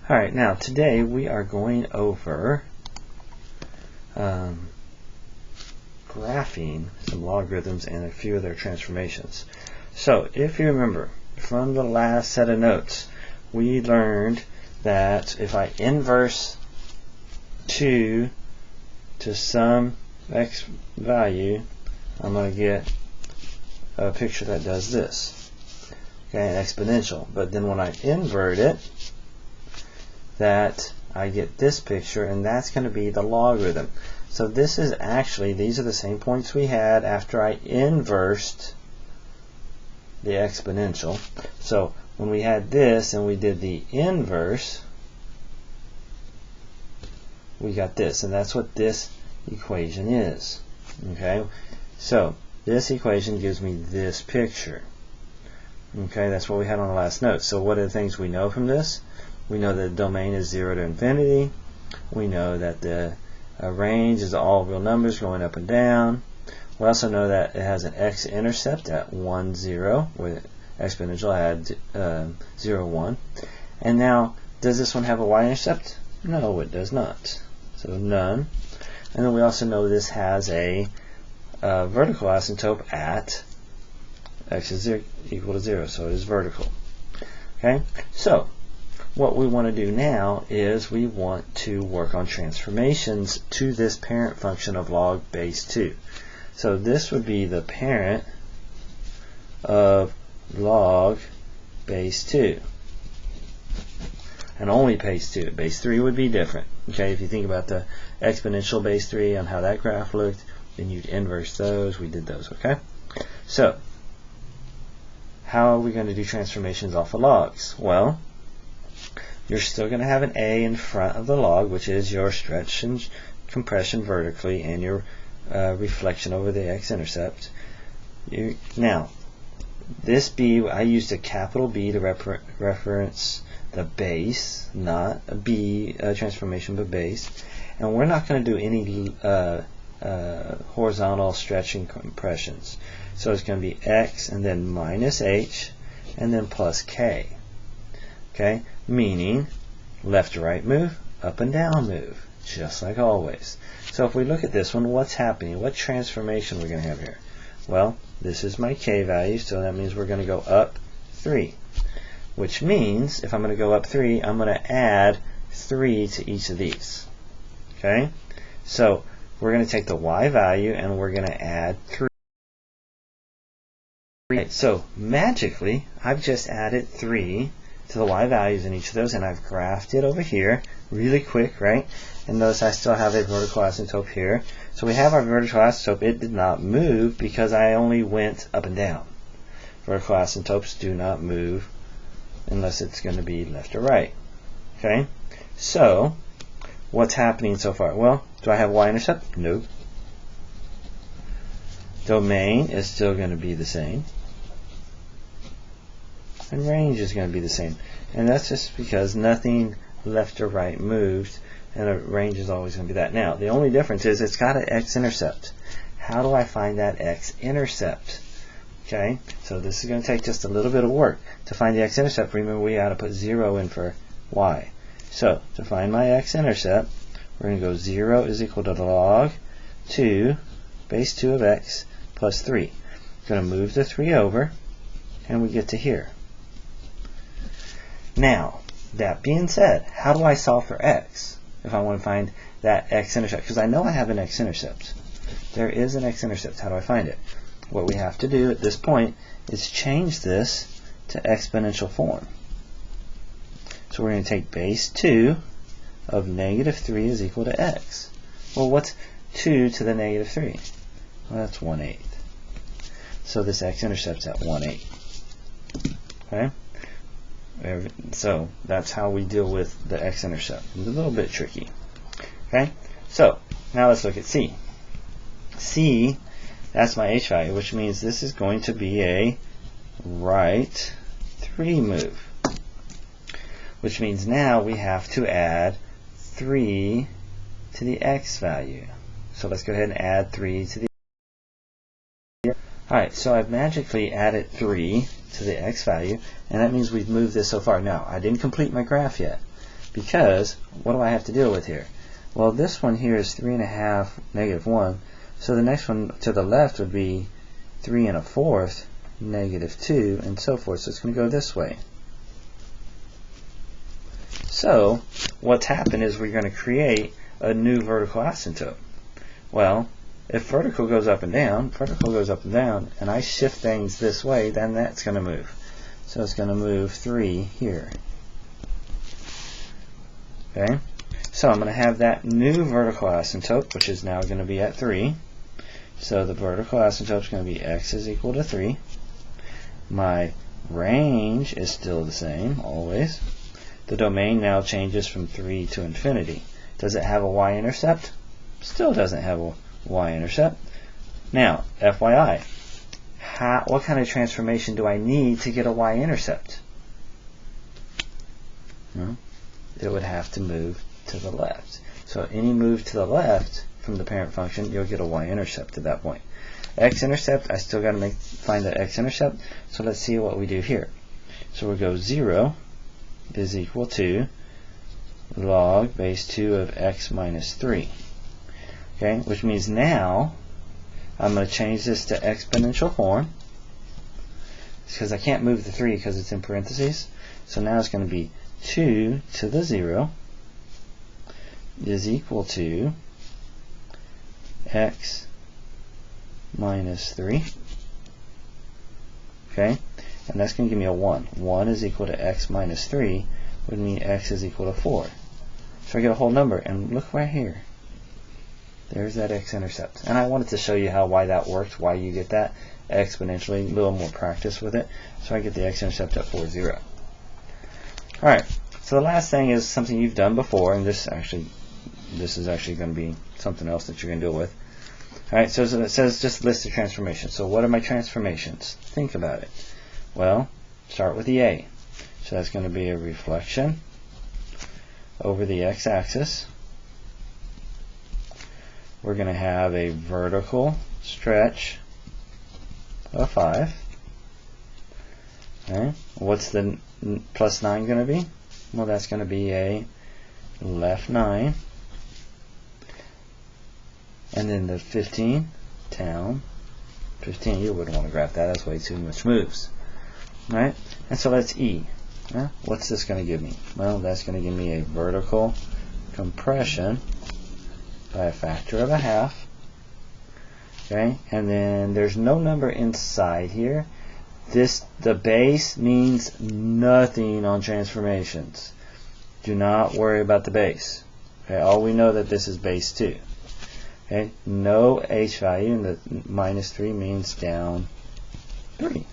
Alright, now today we are going over graphing some logarithms and a few of their transformations. So if you remember from the last set of notes, we learned that if I inverse 2 to some x value, I'm going to get a picture that does this. Okay, an exponential. But then when I invert it, that I get this picture, and that's going to be the logarithm. So this is actually, these are the same points we had after I inversed the exponential. So when we had this and we did the inverse, we got this, and that's what this equation is. Okay, so this equation gives me this picture. Okay, that's what we had on the last note. So what are the things we know from this? We know that the domain is 0 to infinity. We know that the range is all real numbers going up and down. We also know that it has an x-intercept at 1, 0, where the exponential had 0, 1. And now, does this one have a y-intercept? No, it does not. So none. And then we also know this has a vertical asymptote at x is equal to 0, so it is vertical. Okay, so what we want to do now is we want to work on transformations to this parent function of log base 2. So this would be the parent of log base 2. And only base 2. Base 3 would be different. Okay, if you think about the exponential base 3 and how that graph looked, then you'd inverse those. We did those, okay? So, how are we going to do transformations off of logs? Well, you're still going to have an a in front of the log, which is your stretch and compression vertically and your reflection over the x-intercept. Now, this b, I used a capital B to reference the base, not a b transformation, but base. And we're not going to do any horizontal stretching compressions. So it's going to be x and then minus h and then plus k. Okay, meaning left to right move, up and down move, just like always. So if we look at this one, what's happening? What transformation we're going to have here? Well, this is my k value, so that means we're going to go up 3. Which means if I'm going to go up 3, I'm going to add 3 to each of these. Okay, so we're going to take the y value and we're going to add 3. Right, so magically, I've just added 3 to the y values in each of those, and I've graphed it over here really quick, right? And notice I still have a vertical asymptote here. So we have our vertical asymptote. It did not move because I only went up and down. Vertical asymptotes do not move unless it's going to be left or right. Okay? So, what's happening so far? Well, do I have y-intercept? No. Domain is still going to be the same. And range is going to be the same. And that's just because nothing left or right moved, and the range is always going to be that. Now, the only difference is it's got an x-intercept. How do I find that x-intercept? Okay, so this is going to take just a little bit of work. To find the x-intercept, remember we had to put 0 in for y. So, to find my x-intercept, we're going to go 0 is equal to the log 2 base 2 of x plus 3. I'm going to move the 3 over, and we get to here. Now, that being said, how do I solve for x if I want to find that x-intercept? Because I know I have an x-intercept. There is an x-intercept. How do I find it? What we have to do at this point is change this to exponential form. So we're going to take base 2 of negative 3 is equal to x. Well, what's 2 to the negative 3? Well, that's 1/8. So this x-intercept's at 1/8. Okay? So that's how we deal with the x-intercept. It's a little bit tricky. Okay? So now let's look at c. c, that's my h value, which means this is going to be a right 3 move. Which means now we have to add 3 to the x value. So let's go ahead and add 3 to the. Alright, so I've magically added 3 to the x value, and that means we've moved this so far. Now, I didn't complete my graph yet. because what do I have to deal with here? Well, this one here is 3.5, -1. So the next one to the left would be 3 1/4, -2, and so forth. So it's going to go this way. So what's happened is we're going to create a new vertical asymptote. Well, if vertical goes up and down, and I shift things this way, then that's going to move. So it's going to move 3 here. Okay? So I'm going to have that new vertical asymptote, which is now going to be at 3. So the vertical asymptote is going to be x is equal to 3. My range is still the same, always. The domain now changes from 3 to infinity. Does it have a y-intercept? Still doesn't have a y-intercept. Now, FYI, what kind of transformation do I need to get a y-intercept? Well, it would have to move to the left. So any move to the left from the parent function, you'll get a y-intercept at that point. X-intercept, I still got to find the x-intercept. So let's see what we do here. So we'll go 0 is equal to log base 2 of x minus 3. Okay, which means now I'm going to change this to exponential form because I can't move the 3 because it's in parentheses. So now it's going to be 2 to the 0 is equal to x minus 3. Okay, and that's going to give me a 1. 1 is equal to x minus 3 would mean x is equal to 4. So I get a whole number, and look right here. There's that x-intercept. And I wanted to show you why that works, why you get that exponentially, a little more practice with it. So I get the x-intercept at 4, 0. Alright, so the last thing is something you've done before, and this is actually going to be something else that you're going to deal with. Alright, so it says just list the transformations. So what are my transformations? Think about it. Well, start with the A. So that's going to be a reflection over the x-axis. We're going to have a vertical stretch of 5. Okay. What's the plus 9 going to be? Well, that's going to be a left 9. And then the 15, down. 15, you wouldn't want to graph that. That's way too much moves. Right? And so that's E. What's this going to give me? Well, that's going to give me a vertical compression by a factor of 1/2. Okay, and then there's no number inside here. The base means nothing on transformations. Do not worry about the base. Okay, all we know that this is base 2. Okay, no h value, and the minus 3 means down 3.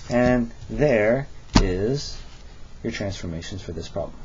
And there is your transformations for this problem.